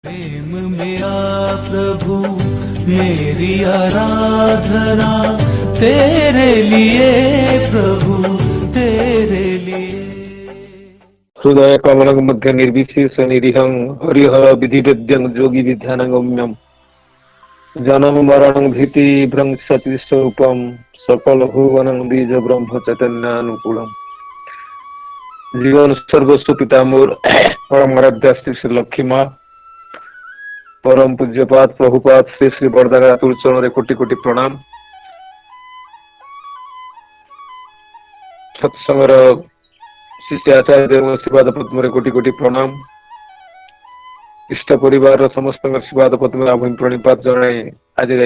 प्रेम मेरा प्रभु मेरी आराधना तेरे लिए प्रभु तेरे लिए। हृदय कमल मध्य निर्विशेष निरीहं हरिहर विधि वेद्यं योगी विद्यानगम्यं जन्म मरण भीति भ्रंशति स्वरूपम सकल भुवन बीज ब्रह्म चैतन्यानुकूलम। जीवन सर्वस्व पिता मोर परम आराध्य श्री लक्ष्मी माँ परम पूज्यपाद प्रभुपाद श्री श्री बरदागा तुलचरण कोटि कोटि प्रणाम। सत्संगर शिष्य आचार्य देव शिवाद पद्म कोटि कोटि प्रणाम। इष्ट परिवार समस्त शिवाद पद्म आभूमि प्रणिपात जनाई आज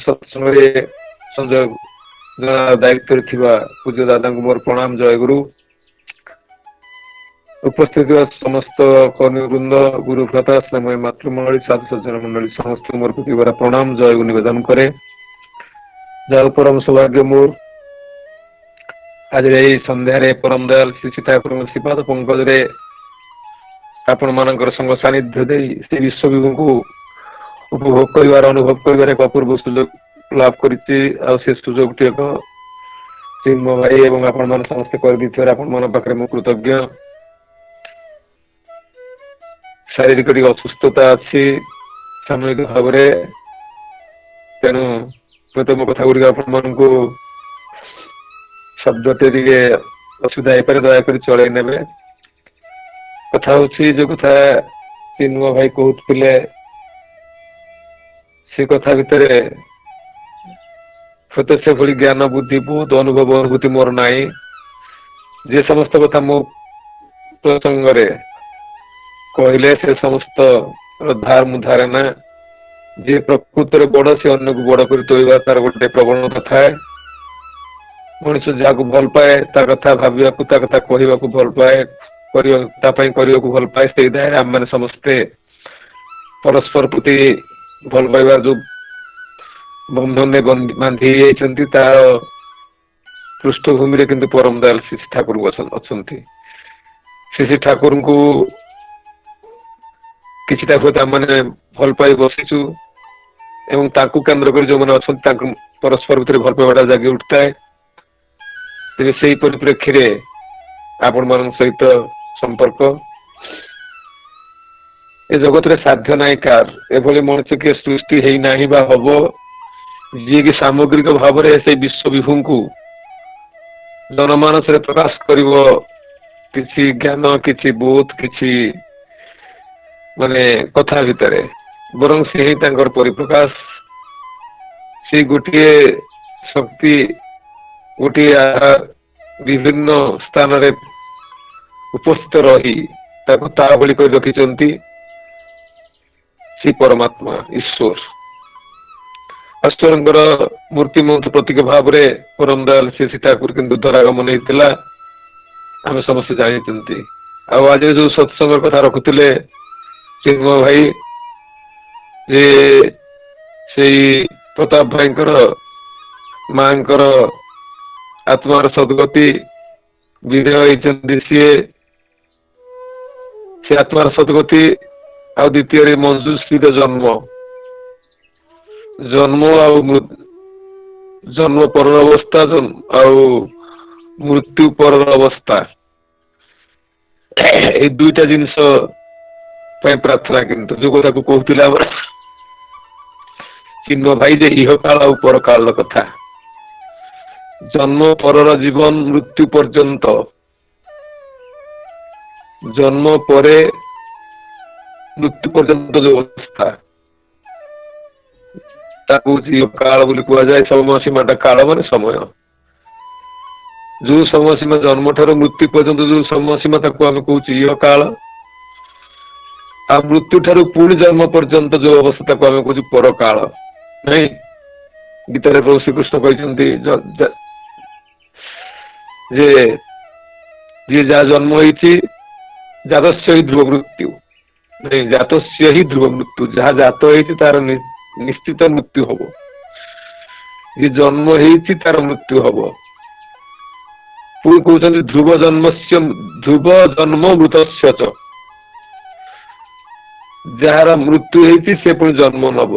सत्संग संजय दायित्व पूज्य दादा को मोर प्रणाम। जय गुरु। उपस्थित समस्त कर्मी वृंद गुरु भ्राता स्नेमय मातृमंडली साधु सज्जन मंडली समस्त मोर प्रति प्रणाम जय निवेदन करे। जय परम सौभाग्य मोर आज संध्यारे परम दयाल श्री सीता श्रीपाद पंकज आपण मान संग सानिध्य दे से विश्व विभू को उपभोग कर अनुभव कर एक अपूर्व सुजोग लाभ कर सुजोग टी चिन्मय भाई एवं आपण मान समस्ते कर आपण मान पाखे मु कृतज्ञ। शारीरिक असुस्थता अच्छी सामूहिक भाव तेणु हुए मो कथा गुड़ आपण मान शब्द टे असुविधा हो पारे दयाक चल ने कथा जो कथा चिन्मय भाई कहते से कथा भितर हत से भली ज्ञान बुद्धि बोध अनुभव अनुभूति मोर नाई जे समस्त कथा मो प्रसंग कहले से समस्त धार मुधारे ना जे प्रकृत बड़ से अन्य को बड़ कर तोड़ा तार गोटे प्रवणता थाए। मनुष्य जहाँ को भल पाए ता कथा भाविया ता कथा कहवा को भल पाए करने को भल पाए से आम मैंने समस्ते परस्पर प्रति भल पाइबा जो बंधन ने बांधी तार पृष्ठभूमि किंतु परम दयाल श्री ठाकुर अच्छा श्री ठाकुर को किछिटा हुए मैंने भल पाई बसीचु एवं ताकू केंद्र कर जो मैंने अच्छा परस्पर भितर भल पाइबाटा जागे उठता है। तेज से परिप्रेक्षी रे आपण मान सहित संपर्क ए जगत रे साध्य नाई कार एभली मनुष्य के सृष्टि है ना हम जी की सामग्रिक भाव से विश्व विभू को जनमानस प्रकाश कर किसी ज्ञान किसी बोध किसी माने कथा भितर बरं से ही परिप्रकाश से गोटे शक्ति गोटे विभिन्न स्थान रे उपस्थित रही ता भली कर रखिंट श्री परमात्मा ईश्वर ईश्वर मूर्तिमंत प्रतीक भाव रे परम दयाल श्री ठाकुर किंतु धरागमन होता आम समस्त जानते। आज जो सत्संग कथा रखुले चिन्मय भाई जे से प्रताप भाई मां आत्मार सदगति विधेय सी आत्मार सदगति आ द्वितीय मंजूश्री जन्म जन्म जन्म पर अवस्था मृत्यु पर अवस्था ये दुईटा जिनस प्रार्थना किंतु जो कथा को कहते चिन्मय भाई जे इह काल आ पर काल कथा जन्म पर जीवन मृत्यु पर्यंत जन्म परे मृत्यु पर्यंत जो अवस्था काल बोली कह जाए समय सीमाटा काल मान समय जो समय सीमा जन्म ठार मृत्यु पर्यंत जो समय सीमा आम कह काल आ मृत्यु ठार पुणी जन्म पर्यंत जो अवस्था को आम कह पर काल नहीं गीता रे प्रभु श्रीकृष्ण कहते जे जा जन्म होती जातस्य ही ध्रुव मृत्यु नहीं जातस्य ही ध्रुव मृत्यु जहाँ जात होती तार निश्चित मृत्यु हम ये जन्म होती तार मृत्यु हम पुणी कहते ध्रुव जन्म मृतस्य जार मृत्यु होती से पुणी जन्म नब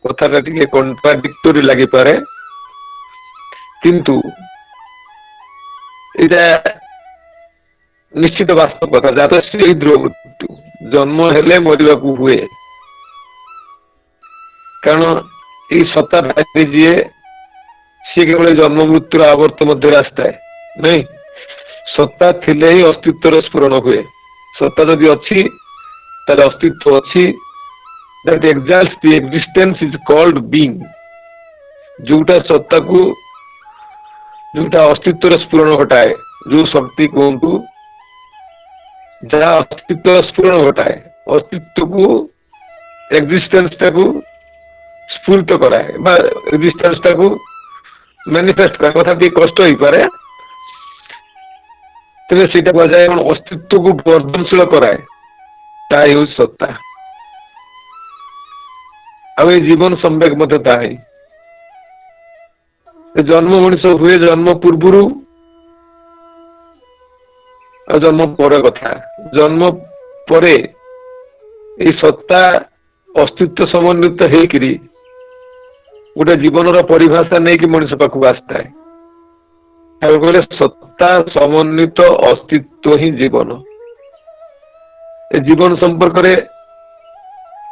कथाटा टिके कॉन्ट्राडिक्टरी लगी पारे किंतु इटा निश्चित वास्तव कथा जात ध्रुव मृत्यु जन्म हेले मरिबा को हुए कारण ये सत्ता जी सी केवल जन्म मृत्यु आवर्त मध्य आसता है नहीं सत्ता थिले ही अस्तित्व स्फुरण हुए सत्ता जदि अच्छी तार अस्तित्व अच्छी that exalts the existence is called being जोटा सत्ता को जोटा अस्तित्व स्फुरण घटाए जो शक्ति कहतु जहाँ अस्तित्व स्फुरण घटाए अस्तित्व को एक्जिस्टेंस टाकू स्फूर्त कराए एक्जिस्टेंस टाकू मैनिफेस्ट कर कथा टी कष्ट हो पारे तेरे सीटा कहुए अस्तित्व को वर्धनशील कराए ताई हूँ सत्ता आ जीवन संवेग मत ताई जन्म मनीष हुए जन्म पूर्व जन्म पर कथा जन्म पर सत्ता अस्तित्व समन्वित होकरी गोटे जीवन परिभाषा नहीं कि मनीष पाखक आसता है कहले सत्ता समन्वित अस्तित्व ही जीवन जीवन संपर्क में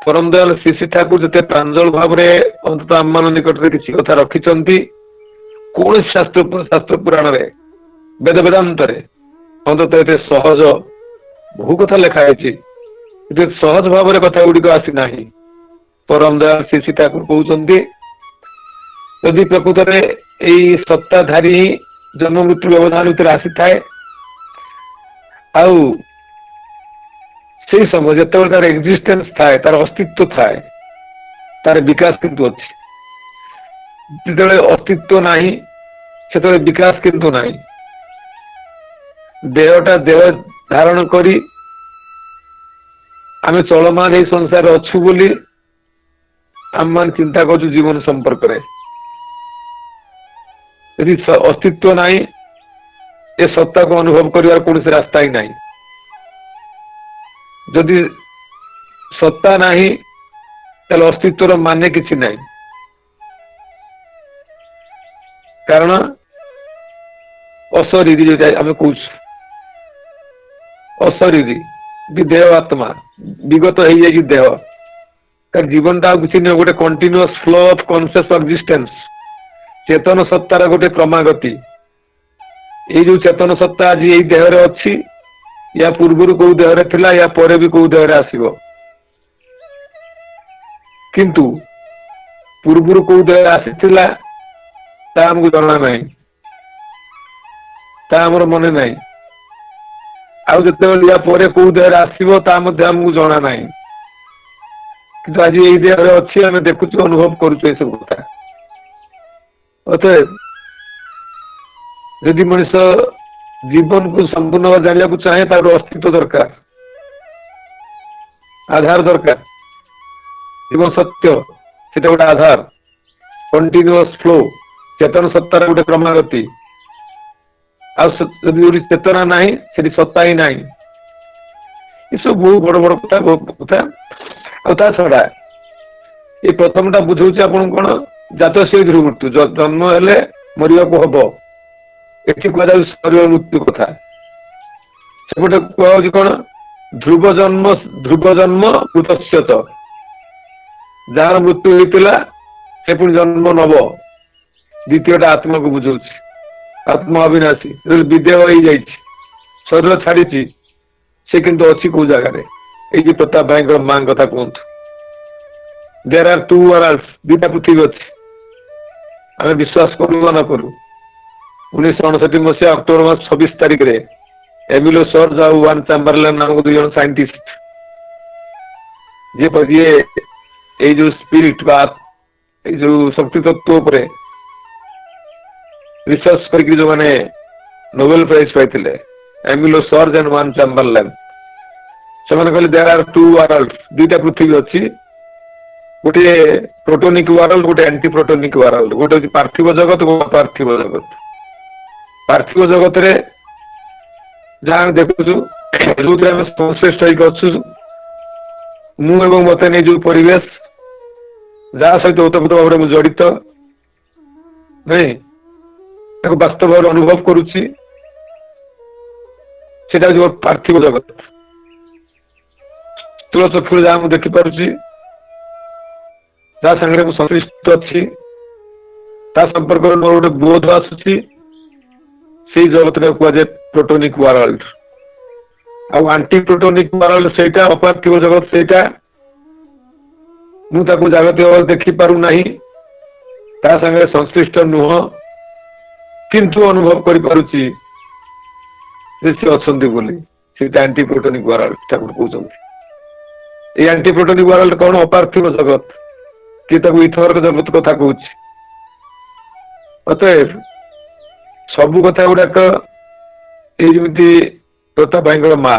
परम दयाल श्री ठाकुर जिते प्रांजल भाव अंततः आम मान निकट किसी कथा रखिंट कौन शास्त्र पुराण रे वेद वेदांत अंततः ये सहज बहु कथा लिखाई सहज भाव कथा गुड़िक आसी ना परम दयाल श्री ठाकुर कहते यदि प्रकृत में सत्ताधारी ही जन्म मृत्यु व्यवधान भीतर आसी थाए से समय जो तार एक्जिस्टेंस थाए तार अस्तित्व थाए तार विकास किंतु अच्छी जो अस्तित्व नहीं से विकास किंतु नहीं देहटा देह धारण करी आम चलमान ये संसार अच्छु बोली आम मान चिंता कर जीवन संपर्क में यदि अस्तित्व नहीं ये सत्ता को अनुभव कर कौन से रास्ता ही नहीं जदि सत्ता नहीं तो अस्तित्व माने किसी नहीं कारण अशरीरी जो आम कह अशरीरी देह आत्मा विगत हो जाए देह तार जीवन टा किसी नहीं गोटे continuous flow of conscious existence चेतन सत्तार गोटे क्रमागति ये जो चेतन सत्ता आज यही देह रे अच्छी या पूर्व कौ देह रे थिला या परे भी कौ देह रे आसीबो किंतु पूर्व कौ देह आसीथिला ता हमको जाना नहीं ता हमर मने नहीं आउ जते या परे कौ देह रे आसीबो ता मध्ये हमको जाना नहीं किंतु आज यही देह रे अच्छी हमें देखुछु अनुभव करूछु ए सब कथा अतएव यदि मनुष्य जीवन को संपूर्ण भाव जाना चाहे तार अस्तित्व दरकार आधार दरकार जीवन सत्य से गोटे आधार कंटिन्यूअस फ्लो चेतन सत्तार गोटे क्रमागति चेतना नहीं से सत्ता ही नहीं ये सब बहुत बड़ बड़ कथा कथा छड़ा ये प्रथमटा बुझाऊँ आपन कौन जात से ध्रुव मृत्यु जन्म हेले मरिया को हम ये कह शरीर मृत्यु कथा सेपटे कह कौन ध्रुव जन्म मृतस्यत जार मृत्यु होता से पुणी जन्म नब द्वितीयटा आत्मा को बुझाऊ आत्मा अविनाशी विदेह हो शरीर छाड़ी से किंतु अच्छी कौ जगार ये प्रताप भाई मां कथा कहतु देर आर टू वर्ल्ड्स दुटा पृथ्वी अच्छी आम विश्वास करू न करू 1969 मसीहा अक्टोबर मास 26 तारिख रे एमिलो सर्ज और वान चैम्बरलेन नामक दु जन साइंटिस्ट ये जो स्पिरिट बात जो शक्ति तत्व पर रिसर्च करके जो माने नोबेल प्राइज पाइथिले एमिलो सर्ज एंड वान चैम्बरलेन से माने कहले देयर आर टू वर्ल्ड्स दुटा पृथ्वी अच्छी गोटे प्रोटोनिक वर्ल्ड गोटे एंटी प्रोटोनिक वर्ल्ड गोटे पार्थिव जगत गोटे पार्थिव जगत पार्थिव जगत रे जहाँ देखु जो संश्लिष्ट अच्छु ମୁଁ ଏବଂ ମତେ ନେଇ ଯୋଉ ପରିବେଶ ଯାହା ସହିତ ଓତପ୍ରୋତ ଭାବରେ ମୁଁ ଜଡିତ ନାଇଁ ତାକୁ ବାସ୍ତବ ଭାବରେ ଅନୁଭବ କରୁଛି, ସେଟା ହଉଛି ମୋର ପାର୍ଥିବ ଜଗତ। ସ୍ଥୂଳ ଚକ୍ଷୁରେ ଯାହା ମୁଁ ଦେଖିପାରୁଛି, ଯାହା ସାଙ୍ଗରେ ମୁଁ ସଂଶ୍ଳିଷ୍ଟ ଅଛି, ତା ସମ୍ପର୍କରେ ମୋର ଗୋଟେ ବୋଧ ଆସୁଛି, ସେଇ ଜଗତରେ କୁହାଯାଏ ପ୍ରୋଟୋନିକ ୱାର୍ଲଡ। ଆଉ ଆଣ୍ଟି ପ୍ରୋଟୋନିକ ୱାର୍ଲଡ ସେଇଟା, ଅପାର୍ଥିବ ଜଗତ ସେଇଟା। ମୁଁ ତାକୁ ଜାଗତିକ ଭାବରେ ଦେଖିପାରୁନାହିଁ, ତା ସାଙ୍ଗରେ ସଂଶ୍ଳିଷ୍ଟ ନୁହଁ, କିନ୍ତୁ ଅନୁଭବ କରିପାରୁଛି ଯେ ସେ ଅଛନ୍ତି ବୋଲି। ସେଇଟା ଆଣ୍ଟି ପ୍ରୋଟୋନିକ ୱାର୍ଲଡ ଠାକୁର କହୁଛନ୍ତି। এই ଆଣ୍ଟି ପ୍ରୋଟୋନିକ ୱାର୍ଲଡ କଣ? ଅପାର୍ଥିବ ଜଗତ, କି ତାକୁ ଇଥର ଜଗତ କଥା କହୁଛି। ଅତଏବ ସବୁ କଥା ଗୁଡାକ ଏଇ ଯେମିତି ତୋତା ଭାଇଙ୍କର ମା,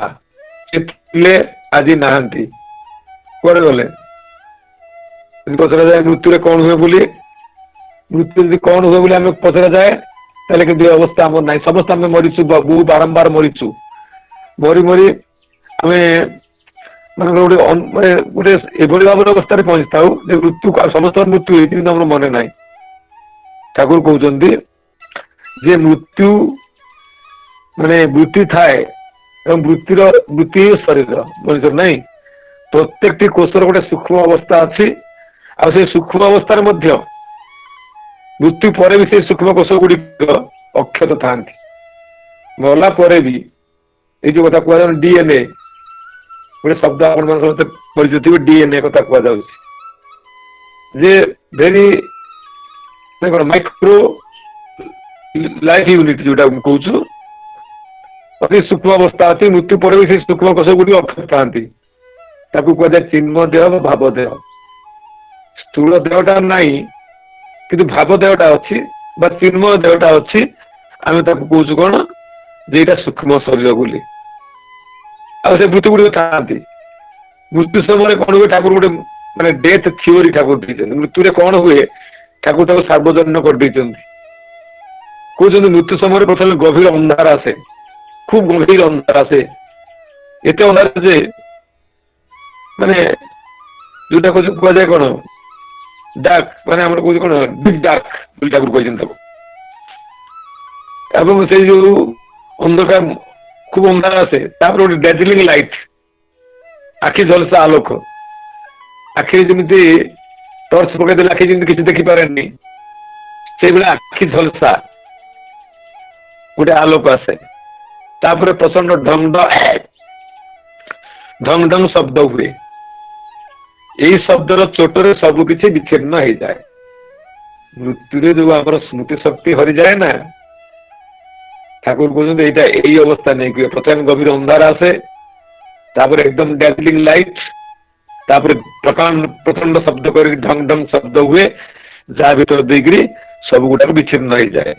ସେ ଥିଲେ ଆଜି ନାହାନ୍ତି, କୁଆଡେ ଗଲେ? ପଚରାଯାଏ ମୃତ୍ୟୁରେ କଣ ହୁଏ ବୋଲି, ମୃତ୍ୟୁ ଯଦି କଣ ହୁଏ ବୋଲି ଆମେ ପଚରାଯାଏ, ତାହେଲେ କିନ୍ତୁ ଏ ଅବସ୍ଥା ଆମର ନାହିଁ। ସମସ୍ତେ ଆମେ ମରିଛୁ, ବହୁ ବାରମ୍ବାର ମରିଛୁ। ମରି ମରି ଆମେ ଗୋଟେ ଗୋଟେ ଏଭଳି ଭାବରେ ଅବସ୍ଥାରେ ପହଞ୍ଚିଥାଉ ଯେ ମୃତ୍ୟୁ, ସମସ୍ତଙ୍କର ମୃତ୍ୟୁ ହେଇଛି କିନ୍ତୁ ଆମର ମନେ ନାହିଁ। ଠାକୁର କହୁଛନ୍ତି ଯେ ମୃତ୍ୟୁ ବୃତ୍ତି ଥାଏ ଏବଂ ବୃତ୍ତି ଶରୀର ମଣିଷର ନାହିଁ। ପ୍ରତ୍ୟେକଟି କୋଷର ଗୋଟେ ସୂକ୍ଷ୍ମ ଅବସ୍ଥା ଅଛି, ଆଉ ସେଇ ସୂକ୍ଷ୍ମ ଅବସ୍ଥାରେ ମଧ୍ୟ ମୃତ୍ୟୁ ପରେ ବି ସେଇ ସୂକ୍ଷ୍ମ କୋଷ ଗୁଡିକ ଅକ୍ଷତ ଥାନ୍ତି। ମଲା ପରେ ବି ଏଇ ଯୋଉ କଥା କୁହାଯାଉଛି ଡିଏନଏ, ଗୋଟେ ଶବ୍ଦ ଆପଣ ମାନେ ସମସ୍ତେ ପରିଚିତ ଥିବେ, ଡିଏନଏ କଥା କୁହାଯାଉଛି ଯେ ଭେରି କଣ ମାଇକ୍ରୋ ଲାଇଫ ୟୁନିଟ, ଯୋଉଟା ମୁଁ କହୁଛୁ ଅତି ସୂକ୍ଷ୍ମ ଅବସ୍ଥା ଅଛି। ମୃତ୍ୟୁ ପରେ ବି ସେଇ ସୂକ୍ଷ୍ମ କୋଷ ଗୁଡିକ ଅକ୍ଷତ ଥାନ୍ତି। ତାକୁ କୁହାଯାଏ ଚିନ୍ମୟ ଦେହ ବା ଭାବ ଦେହ। ସ୍ଥୂଳ ଦେହଟା ନାହିଁ, କିନ୍ତୁ ଭାବ ଦେହଟା ଅଛି ବା ଚିନ୍ମୟ ଦେହଟା ଅଛି। ଆମେ ତାକୁ କହୁଛୁ କଣ? ଯେ ଏଇଟା ସୂକ୍ଷ୍ମ ଶରୀର ବୋଲି। ଆଉ ସେ ମୃତ୍ୟୁ ଗୁଡିକ ଥାନ୍ତି। ମୃତ୍ୟୁ ସମୟରେ କଣ ହୁଏ? ଠାକୁର ଗୋଟେ ଡେଥ ଥିଓରି ଠାକୁର ଦେଇଛନ୍ତି। ମୃତ୍ୟୁରେ କଣ ହୁଏ ଠାକୁର ତାକୁ ସାର୍ବଜନୀନ କରିଦେଇଛନ୍ତି। କହୁଛନ୍ତି ମୃତ୍ୟୁ ସମୟରେ ପ୍ରଥମେ ଗଭୀର ଅନ୍ଧାର ଆସେ, খুব গভীর ଅନ୍ଧାର ଆସେ। ଏତେ ଅନ୍ଧାର ଯେ ଯୋଉଟା କୁହାଯାଏ କଣ ଡାର୍କ, ଆମର କହୁଛି କଣ ଡିପ୍ ଡାର୍କ ବୋଲି ଠାକୁର କହିଛନ୍ତି ତାକୁ। ଏବଂ ସେଇ ଯୋଉ ଅନ୍ଧକାର খুব ଅନ୍ଧାର ଆସେ, ତାପରେ ଗୋଟେ ଡାର୍ଜିଲିଂ ଲାଇଟ୍, ଆଖି ଝଲସା ଆଲୋକ। ଆଖିରେ ଯେମିତି ଟର୍ଚ ପକେଇଦେଲେ ଆଖି ଯେମିତି କିଛି ଦେଖିପାରେନି, ସେଇଭଳିଆ ଆଖି ଝଲସା ଗୋଟେ ଆଲୋକ ଆସେ। ତାପରେ ପ୍ରଚଣ୍ଡ ଢଙ୍ଗ ଢଙ୍ଗ ଶବ୍ଦ ହୁଏ। ଏଇ ଶବ୍ଦର ଚୋଟରେ ସବୁ କିଛି ବିଚ୍ଛିନ୍ନ ହେଇଯାଏ। ମୃତ୍ୟୁରେ ଯୋଉ ଆମର ସ୍ମୃତି ଶକ୍ତି ହରିଯାଏ ନା, ଠାକୁର କହୁଛନ୍ତି ଏଇଟା ଏଇ ଅବସ୍ଥା ନେଇକି ହୁଏ। ପ୍ରଥମେ ଗଭୀର ଅନ୍ଧାର ଆସେ, ତାପରେ ଏକଦମ ଡାର୍ଜିଲିଂ ଲାଇଟ୍, ତାପରେ ପ୍ରଚଣ୍ଡ ଶବ୍ଦ କରିକି ଢଙ୍ଗ ଢଙ୍ଗ ଶବ୍ଦ ହୁଏ, ଯାହା ଭିତରେ ଦେଇକିରି ସବୁ ଗୁଡାକ ବିଚ୍ଛିନ୍ନ ହେଇଯାଏ।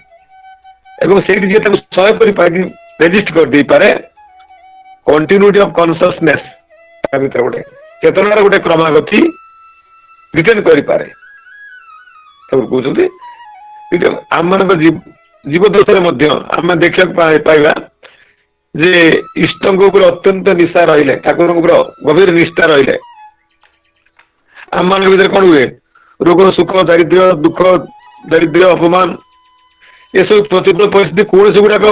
ଏବଂ ସେଇଠି ଯିଏ ତାକୁ ସହ୍ୟ କରିପାରେ, ରେଜିଷ୍ଟ କରିଦେଇପାରେ, କଣ୍ଟିନ୍ୟୁଟି ଅଫ କନସିୟସନେସ୍, ତା ଭିତରେ ଗୋଟେ ଚେତନାର ଗୋଟେ କ୍ରମାଗତି ରିଟର୍ନ କରିପାରେ। ତାକୁ କହୁଛନ୍ତି ଆମମାନଙ୍କ ଜୀବଦଶାରେ ମଧ୍ୟ ଆମେ ଦେଖିବାକୁ ପାଇବା ଯେ ଇଷ୍ଟଙ୍କ ଉପରେ ଅତ୍ୟନ୍ତ ନିଶା ରହିଲେ, ଠାକୁରଙ୍କ ଉପରେ ଗଭୀର ନିଷ୍ଠା ରହିଲେ, ଆମମାନଙ୍କ ଭିତରେ କଣ ହୁଏ? ରୋଗ, ସୁଖ, ଦାରିଦ୍ର୍ୟ, ଦୁଃଖ, ଦାରିଦ୍ର୍ୟ, ଅପମାନ, ଏସବୁ ପ୍ରତିକୂଳ ପରିସ୍ଥିତି କୌଣସି ଗୁଡାକ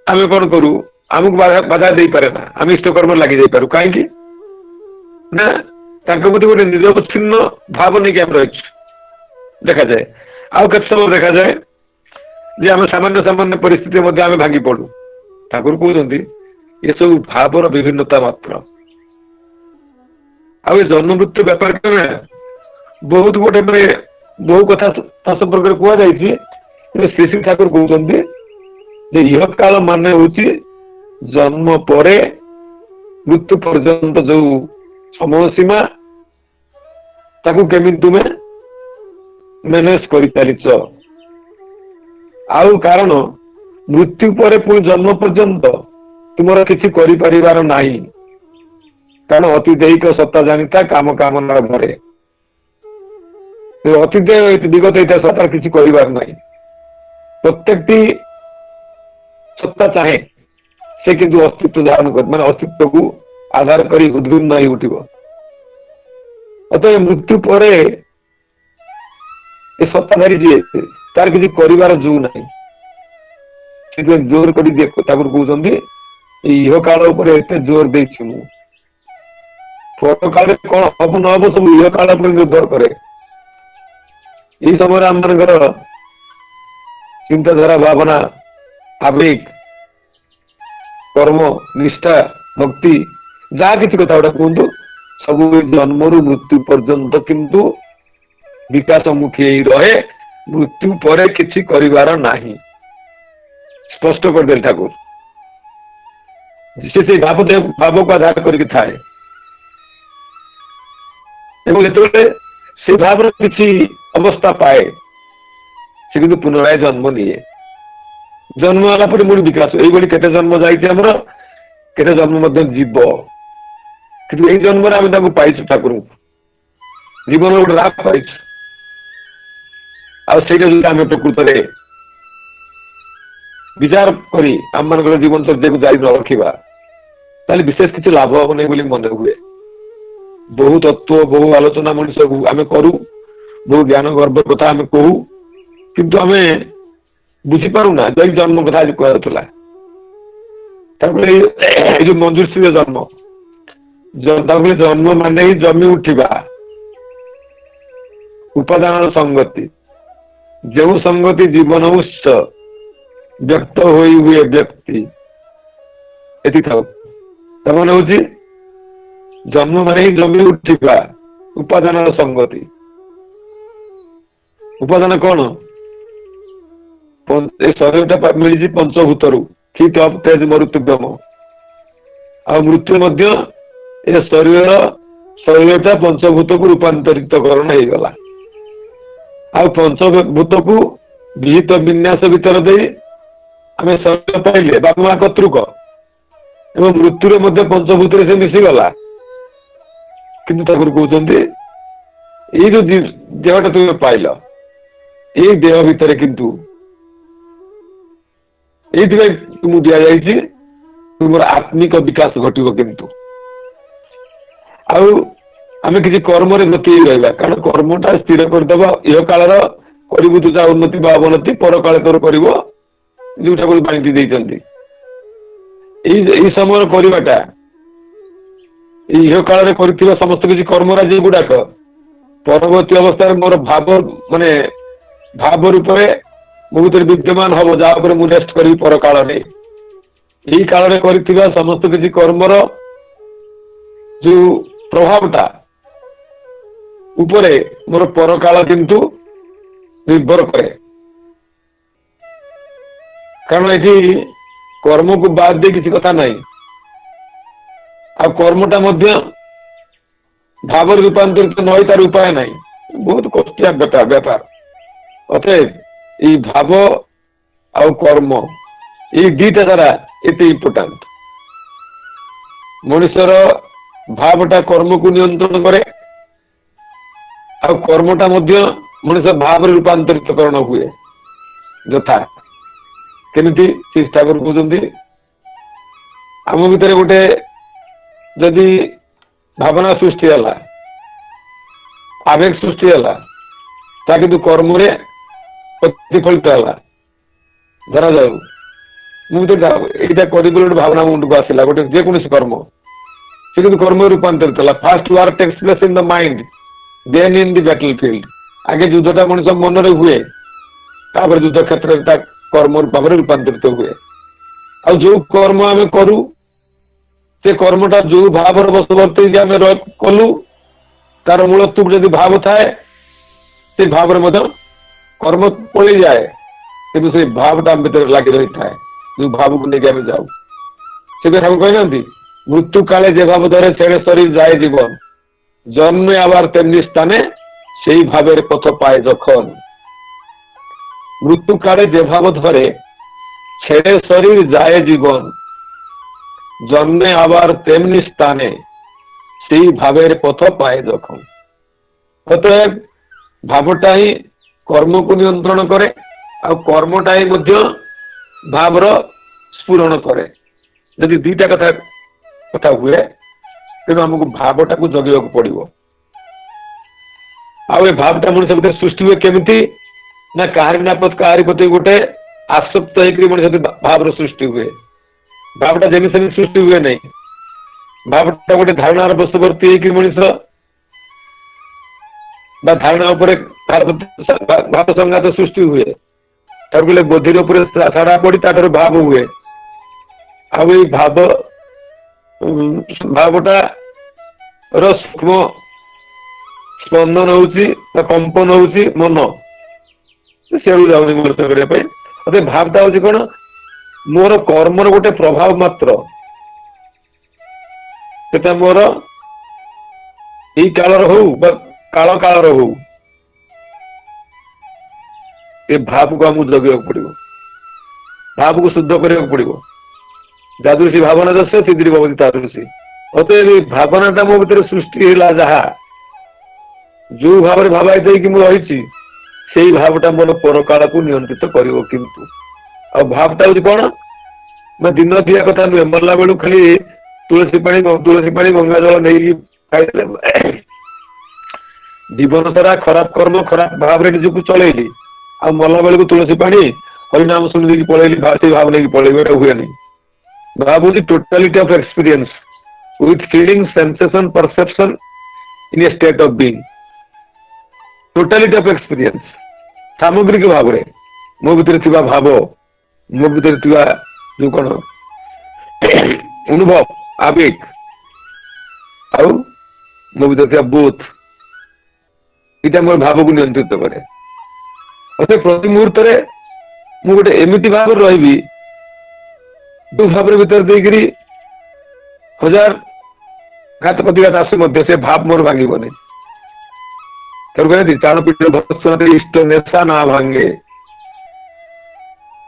ଆମେ କଣ କରୁ? ଆମକୁ ବାଧା ଦେଇପାରେ ନା, ଆମେ ଇଷ୍ଟକର୍ମରେ ଲାଗି ଯାଇପାରୁ। କାହିଁକି ନା ତାଙ୍କ ପ୍ରତି ଗୋଟେ ନିରବଚ୍ଛିନ୍ନ ଭାବ ନେଇକି ଆମେ ରହିଛୁ ଦେଖାଯାଏ। ଆଉ କେତେ ସମୟ ଦେଖାଯାଏ ଯେ ଆମେ ସାମାନ୍ୟ ପରିସ୍ଥିତିରେ ମଧ୍ୟ ଆମେ ଭାଙ୍ଗି ପଡୁ। ଠାକୁର କହୁଛନ୍ତି ଏସବୁ ଭାବର ବିଭିନ୍ନତା ମାତ୍ର। ଆଉ ଏ ଜନ୍ମ ମୃତ୍ୟୁ ବ୍ୟାପାର ବହୁତ ଗୋଟେ ବହୁ କଥା ତା ସମ୍ପର୍କରେ କୁହାଯାଇଛି। ଶ୍ରୀ ଶ୍ରୀ ଠାକୁର କହୁଛନ୍ତି ଯେ ଇହ କାଳ ମାନେ ହଉଛି ଜନ୍ମ ପରେ ମୃତ୍ୟୁ ପର୍ଯ୍ୟନ୍ତ ଯୋଉ ସମୟ ସୀମା, ତାକୁ କେମିତି ତୁମେ ମ୍ୟାନେଜ କରିଚାଲିଛ। ଆଉ କାରଣ ମୃତ୍ୟୁ ପରେ ପୁଣି ଜନ୍ମ ପର୍ଯ୍ୟନ୍ତ ତୁମର କିଛି କରିପାରିବାର ନାହିଁ, କାରଣ ଅତି ଦୈହିକ ସତ୍ତା ଜାଣିତା କାମ କାମନାର ଭରେ। ଅତୀତ ବିଗତ ଇତିହାସ ତାର କିଛି କରିବାର ନାହିଁ। ପ୍ରତ୍ୟେକଟି ସତ୍ତା ଚାହେଁ ସେ କିନ୍ତୁ ଅସ୍ତିତ୍ୱ ଧାରଣ ଅସ୍ତିତ୍ୱକୁ आधार करी उद्विग्न ही उठिब। अतः मृत्यु पर सत्ताधारी जी तार किसी कर जो ना जोर कर कहते इह काल एत जोर दे पर काल कौन हम न हम सब इह काल पर निर्भर करे। यही समय आम चिंताधारा भावना आवेग कर्म निष्ठा भक्ति जहाँ किसी कथा गुड़ा कहतु सब जन्म रु मृत्यु पर्यंत किंतु विकासमुखी रहे, मृत्यु पर किसी करिवार नाही स्पष्ट करदे ठाकुर। से भाव को आधार करके थाए से भाव किसी अवस्था पाए से किंतु पुनराय जन्म निये। जन्म आला पर मुड़ी विकास ये केते जन्म जामर केते जन्म जीव कि यही जन्म आम पाइछु ठाकुर जीवन गोटे राह पाइछु आम प्रकृत विचार करी आम मान जीवन चर्या को जारी न रखा ताले विशेष किसी लाभ हम नहीं मन हुए। बहु तत्व बहु आलोचना मनुष्य को आम करू बहु ज्ञान गर्भ कथा आम कहू किंतु आम बुझीपारूना जो जन्म कथा कहला जो मंजूश्री जन्म जन्म मान ही जमी उठा उपादान संगति जो संगति जीवन उच्च व्यक्त हुए व्यक्ति ये तमान हूँ जन्म मान ही जमी उठा उपादान संगति। उपादान कौन शरीर मिली पंचभूत हीट अफ तेज मरुत्युम आ मृत्यु शरीर शरीरटा पंचभूत को रूपांतरित करण हो गला आ पंचभूत को विहित विन्यास भीतर दे आम शरीर पाइले बापा माँ कतृक एवं मृत्यु पंचभूत से मिशीगला किंतु ठाकुर कहते ये जो देहटा तुम पाइल ये देह भितर किंतु ये तुम दि जाइए तुम आत्मिक विकास घटो किंतु आम किसी कर्म गति रहा कारण कर्मटा स्थिर करदे यह काल करू तुझा उन्नति बा अवनति पर काल तोर कर जो ठाकुर बांटी देते समय करवाटा यह काल कर समस्त किसी कर्मराजी गुड़ाक परवर्ती अवस्था मोर भाव माने भाव रूप मो भर विद्यमान हम जहाँ मुझे रेस्ट करी पर काल यही काल कर समस्त किसी कर्मर जो प्रभावटा उपरे मोर पर काल किंतु निर्भर करे कारण ये कर्म को बाद दे किसी कथा नहीं आ कर्मटा भाव रूपांतरित नई तार उपाय नहीं बहुत कष्टिया व्यापार। अतएव ये भाव आ कर्म ये दीटा द्वारा एते इम्पोर्टाट मनुष्यर भावटा कर्म को नियंत्रण करे आ कर्मटा मनुष्य भाव रूपांतरित करण हुए यथा केमिति श्री ठाकुर कहते आम भितर गोटे जदि भावना सृष्टि है आवेग सृष्टि है किंतु कर्म प्रतिफलित है धरा जाऊ मुझे यहाँ कर गोटे भावना मुंड को आसला गोटे जेकोसी कर्म से किंतु कर्म रूपांतरित है। First war takes place in the mind then in the battle field आगे युद्धटा मनुष्य मन हुए तापर युद्ध क्षेत्र में कर्म भाव रूपांतरित हुए आ जो कर्म आम करू से कर्मटा जो भाव बसवर्ती कलु तार मूलत्व जदि भाव थाए से भाव कर्म पलि जाए कि से भावटा भीतर लगी रही था जो भाव को लेकिन आम जाऊ से ठाकुर कहना मृत्यु काले जे भाव धरे छेड़े शरीर जाए जीवन जन्मे आबार तेमनी स्थाने से ही भाव पथ पाए जखन मृत्यु काले जे भाव धरे छेड़े शरीर जाए जीवन जन्मे आबार तेमनी स्थाने से ही भाव पथ पाए जखन। अतएव भावटा ही कर्म को नियंत्रण करे आ कर्मटा ही भावर स्फुरण करे। यदि दीटा कथा हुए तेणु आमको भावटा को जगेगा पड़ो। आउ भावटा मनुष्य भीतर सृष्टि हुए केमिति ना काहारी प्रति गोटे आसक्त होकर मनुष्य भाव सृष्टि हुए। भावटा जमी सेमी सृष्टि हुए नहीं। भावटा गोटे धारणार बशवर्ती होकर मनुष्य धारणा उपर भाव संघात सृष्टि हुए। बोले बोधिर साड़ा पड़ी तार भाव हुए। आई भाव भावटा सूक्ष्म स्पंदन होउची कंपन होउची मन से मनुष्य करने भावटा हूँ कौन मोर कर्मर गोटे प्रभाव मात्र से मोर यही कालर हो काल कालर हो ये भाव को आमको जगेगा पड़ो। भाव को शुद्ध करने पड़ो। जादृशी भावना दस सिद्धि भवती तादृशी। अतएव भावनाटा मो भीतर सृष्टि है जहा जो भाव में भावायित रही से भावटा मोर पर काल को नियंत्रित कर। किंतु आ भावटा हूँ कौन मैं दिन दिया कथा नुहे मरला बेलू खाली तुलसी पानी गंगा जल नहीं खाई जीवन सारा खराब कर्म खराब भाव निजक चलैली आ मरला बेलू तुलसी पानी हरिनाम शुणी पलैली भाव नहीं पलैबा हुए नहीं। भाव हूँ totality of experience with feeling sensation perception in a state of being. Totality of experience सामग्रिक भाव में मो भीतर भाव मो भीतर जो कौन अनुभव आवेग आउ मो भीतर बोध ये मोर भाव को नियंत्रित करे। अतः प्रति मुहूर्त मु गोटे एमती भाव रही जो भाव भीतर देकरी हजार घात प्रतिघात आसु से भाव मोर भांगनी चाण पीठ भत्सर इष्ट नेशा ना भांगे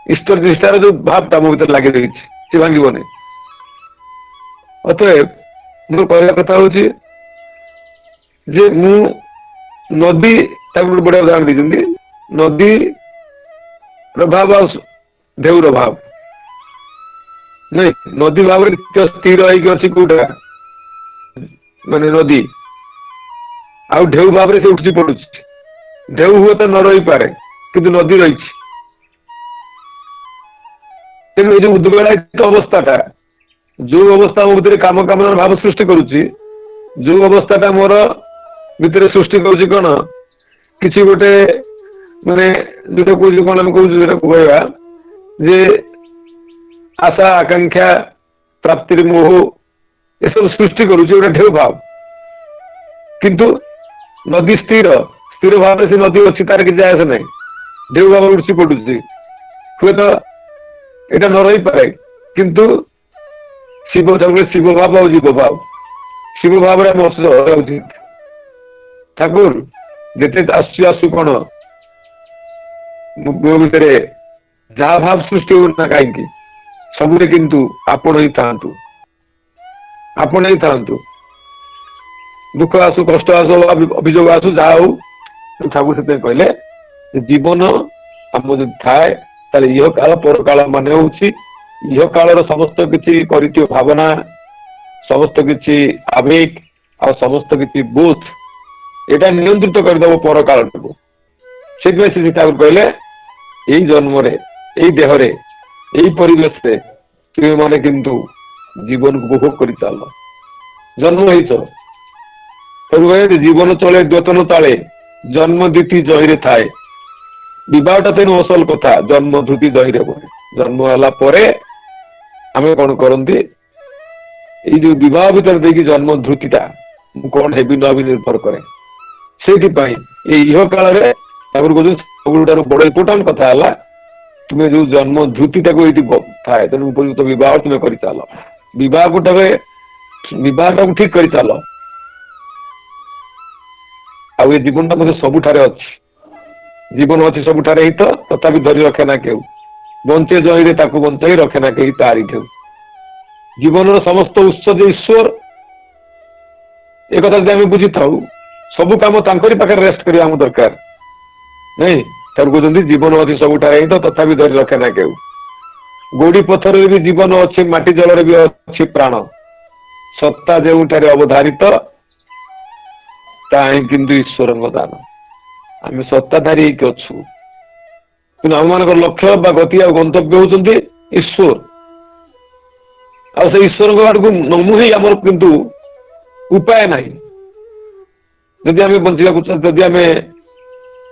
इष्ट निष्ठार जो भावटा मो भीतर लगी रही सी भांगनी। अतएव मोर कहला कथा हूँ जे मु नदी बड़े उदाहरण दी नदी भाव ढेउर भाव नहीं नदी भाव स्थिर होगी कौटा माने नदी आउ ढेउ भाव से उठी पड़ू ढेउ हुए तो न रही पारे किंतु नदी रही तेणु जो उद्वेलित अवस्थाटा जो अवस्था मो भीतर काम काम भाव सृष्टि करुच्ची जो अवस्थाटा मोर भीतर सृष्टि करुच्ची कौन किसी गोटे माने जो कौन आम कहवा जे आशा आकांक्षा प्राप्ति मोह ये सब सृष्टि करुच्ची गोटे ढेउ भाव। किंतु नदी स्थिर स्थिर भाव से नदी अच्छी तार कि जाए ना ढेउ भाव उठी पड़ू हुए तो यहाँ न रही पारे किंतु शिव शिव भाव और जीव भाव शिव भाव उचित ठाकुर जिते आसु कौन मो भितर जहा भाव सृष्टि होना कहीं सबुरे किंतु आपण ही था दुख आसु कष्ट आसु अभियोग आसु जहा हो ठाकुर से कहले जीवन आम जो थाए यह काल पर काल मान यह कालर समस्त किसी करित्य भावना समस्त किसी आवेग आ समस्त किसी बोध यहाँ नियंत्रित करदेव पर काल से ठाकुर कहले यही जन्म यही देहरे यही परिवेश से तुम मैंने किंतु जीवन को उपभोग कर चल जन्म हो जीवन चले द्योतन ताले जन्म दीति जहिरे थाए विवाहटा तेन असल कथा जन्म धुति जहिरे बहे जन्म है आम कौन करती जो विवाह भीतर देखी जन्म धृतिटा कौन हेबी न निर्भर करे से यह काल सब बड़ इम्पोर्टाट कथा है तुम्हें जो जन्म धृतिटा को ये थाए तेणु उपयुक्त विवाह तुम्हें कर चल विवाह ठीक कर चल आ जीवन टा सबुठारे अच्छी जीवन अच्छी सबुठारे ही तो तथापि धरी रखे ना केउ बंचे जहिरे ताकू बंचाई रखे ना कहीं तारी ढेउ जीवन समस्त उत्स ईश्वर एक आम बुझी था सबू कम पाखे रेस्ट करवा दरकार नहीं तर कहते जीवन अच्छी सबुठारे ही तो तथापि धरी रखे ना केउ गोड़ी पथर भी जीवन अच्छे माटी जल भी अच्छी प्राण सत्ता जोठारे अवधारित ताही किंतु ईश्वर दान आम सत्ताधारी अच्छु कि आम मान लक्ष्य बा गति आ गंतव्य होती ईश्वर से ईश्वर आड़ को नमुहे आम किंतु उपाय ना जदि आम बचा जदि आम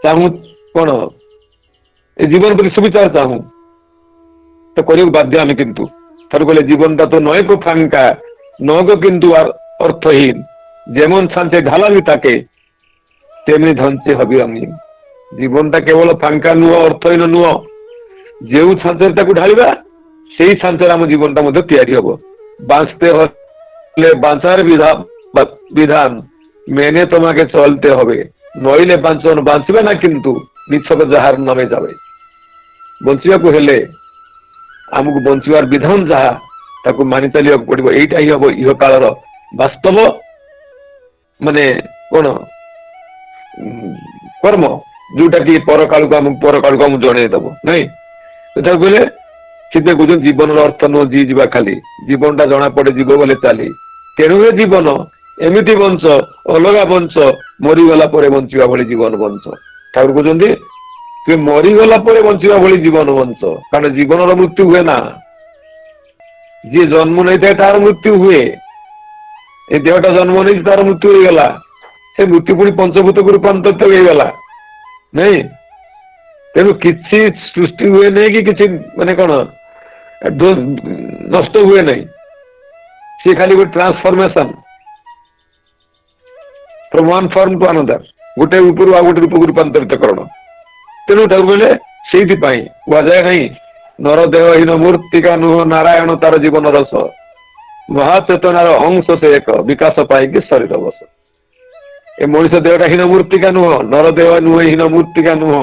चाहू कौन ए जीवन प्रति सुविचार चाहू तो करने बाध्य आम किंतु थार कहले जीवनटा तो नय को फांका नग किंतु अर्थहीन जेमन छांचे ढालामी ताके तेमनी धंचे हबी रंगीन जीवनटा केवल फांका नुह अर्थहीन नुह जो छांचे ढाला से ही छांचे आम जीवनटा तैयारी हम बाँचते हले बाँचार विधान मेने तुम्हें चलते हबे नईले बांचन बांचबे ना किंतु निछक जार नामे जावे बंचिया को हेले आमको बंचार विधान जहा ताकू मानि चलिया पड़ो यहीटा ही हम इह कालर वास्तव माने कौन कर्म जोटा कि पर काल को आम जनईदेव नहीं कहले सीधे कह जीवन अर्थ नुह जी जा खाली जीवन टा जना पड़े जीव बोले चली तेणु जीवन एमती बंच अलग बंच मरीगला बंचा भाई जीवन बंच ठाकुर कहते कि मरीगला बंचा भाई जीवन बंच कारण जीवन मृत्यु हुए ना जी जन्म नहीं था तार मृत्यु हुए ये देहटा जन्म नहीं तार मृत्यु हो गला से मृत्यु पुणी पंचभूत को रूपांतरित हो गला नहीं तेणु किसी सृष्टि हुए नहीं कि किसी माने कौन नष्ट हुए नहीं सी खाली गोटे transformation from one form to another गोटे ऊपर आ गोटे रूप को रूपांतरित करण तेणु ठाकुर कहले से कहुए नहीं नर देहहीन मूर्तिका नुह नारायण तार जीवन रस महाचेतनार अंश से एक विकास पाई शरीर बस ए मनुष्य देहटा हीन मूर्तिका नुह नर देह नुह हीन मूर्तिका नुह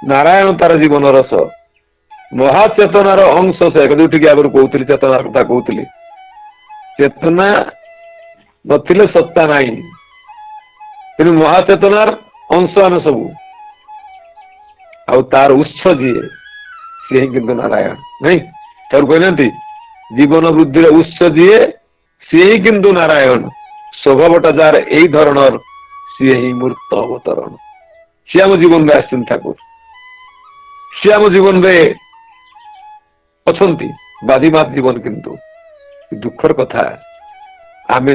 नारायण तार जीवन रस महाचेतनार अंश से एक जो आगुरी कहती चेतना कथा कहती चेतना नथिले सत्ता नहीं तेणु महाचेतनार अंश आम सबू आ तार उत्स जी सी किंतु नारायण नहीं तार कहना जीवन वृद्धि उत्स जी सी ही किंतु नारायण स्वभावटा जार यही धरणर सी ही मूर्त अवतरण सी आम जीवन में आस ठाकुर सी आम जीवन में अच्छा बाधीमात जीवन किंतु दुखर कथा आम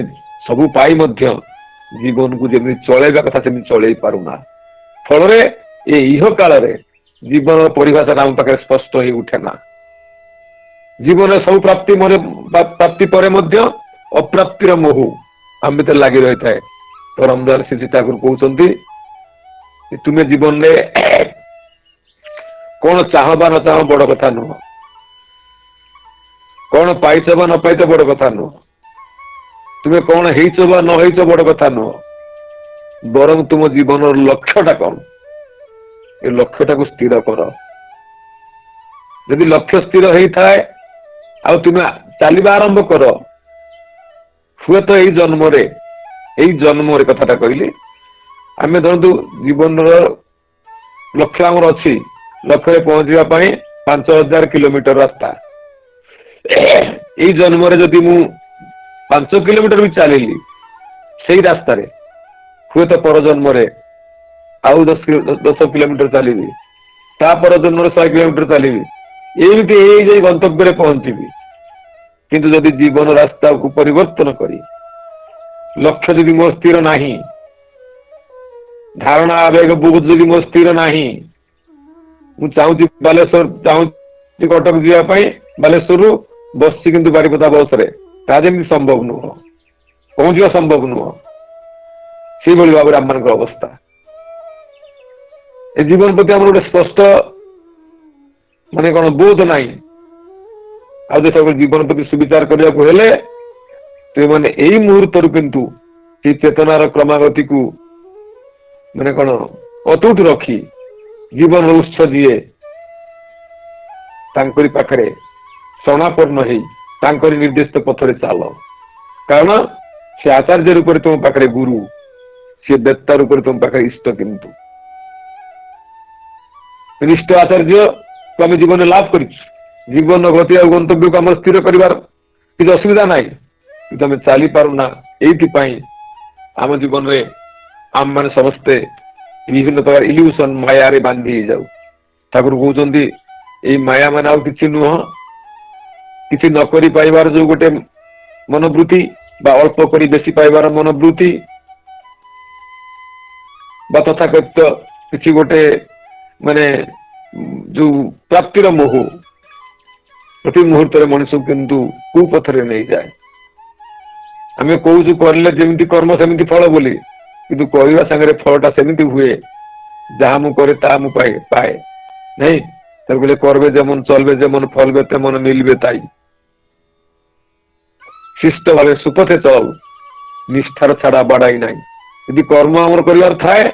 सबू पाई मध्य जीवन को जमी चलैबा कथा सेमि चलै पारुना फल इह काल जीवन परिभाषा आम पाखे स्पष्ट हो उठेना जीवन सब प्राप्ति प्राप्ति पर अप्राप्तिर मोह आम भीतर लगी रही है तो रामदास श्री ठाकुर कहते तुम्हें जीवन में कौन चाह बा न चाह बड़ कथा नुह कौन पाइच बा न पाइच बड़ कथा नुह तुम्हें कौन हेच बा न हेच बड़ कथा नुह बरं तुम जीवन लक्ष्यटा कौन ये लक्ष्यटा को स्थिर कर यदि लक्ष्य स्थिर होता है आ तुम्हें चलवा आरंभ कर हुए तो यही जन्म कथाटा कहली आम धरतु जीवन लक्ष्य आमर अच्छी लक्ष्य पहुंचा 5000 किलोमीटर रास्ता यही जन्म जदि मु 5 किलोमीटर भी चलिली से रास्तार हुए तो पर जन्म आउ 10 किलोमीटर चलि तापर जन्म 100 किलोमीटर चलि एमती गंतव्य पहुंची किंतु जदि जीवन रास्ता को परिवर्तन करी लक्ष्य जदि मो स्थिर नहीं धारणा आवेग बोध जदि मो स्थिर नहीं मु चाहूँ बालेश्वर चाहूँ कटक जावाई बालेश्वर बस किंतु बारिपदा बस रे ताजमी संभव नुह पहुंचा संभव नुह से भाव में आम मान अवस्था ए जीवन प्रति आम गोटे स्पष्ट माने कौन बोध नहीं आ जीवन प्रति सुविचार करने को हेले तो मैंने यही मुहूर्त किंतु से चेतनार क्रमागति को मैंने कौन अतुट रखी जीवन उत्स जीए पाखरे शरणापन्न हो निर्दिष्ट पथरे चाल कारण से आचार्य रूप तुम पाखे गुरु सी बेत्ता रूप तुम पाखे इष्ट किंतु निष्ठ आचार्य को आम जीवन लाभ कर जीवन गति और गंतव्य को आम स्थिर कर किसी असुविधा ना କିନ୍ତୁ ଆମେ ଚାଲି ପାରୁନା। ଏଇଥିପାଇଁ ଆମ ଜୀବନରେ ଆମ ମାନେ ସମସ୍ତେ ବିଭିନ୍ନ ପ୍ରକାର ଇଲ୍ୟୁସନ ମାୟାରେ ବାନ୍ଧି ହେଇଯାଉ। ଠାକୁର କହୁଛନ୍ତି ଏଇ ମାୟା ମାନେ ଆଉ କିଛି ନୁହଁ, କିଛି ନ କରି ପାଇବାର ଯୋଉ ଗୋଟେ ମନୋବୃତ୍ତି ବା ଅଳ୍ପ କରି ବେଶୀ ପାଇବାର ମନୋବୃତ୍ତି ବା ତଥାକଥିତ କିଛି ଗୋଟେ ମାନେ ଯୋଉ ପ୍ରାପ୍ତିର ମୋହ ପ୍ରତି ମୁହୂର୍ତ୍ତରେ ମଣିଷକୁ କିନ୍ତୁ କୁପଥରେ ନେଇଯାଏ। ଆମେ କହୁଛୁ କରିଲେ ଯେମିତି କର୍ମ ସେମିତି ଫଳ ବୋଲି, କିନ୍ତୁ କରିବା ସାଙ୍ଗରେ ଫଳଟା ସେମିତି ହୁଏ ଯାହା ମୁଁ করে তা ମୁଁ পায় नहीं। তারপরে করবে যেমন চলবে যেমন ফলবে তেমন মিলবে তাই। শিষ্ট ভাবে সুপথে চল, নিষ্ঠার ছাড়া বাড়াই নাই। যদি কর্ম আমার করিবার থাকে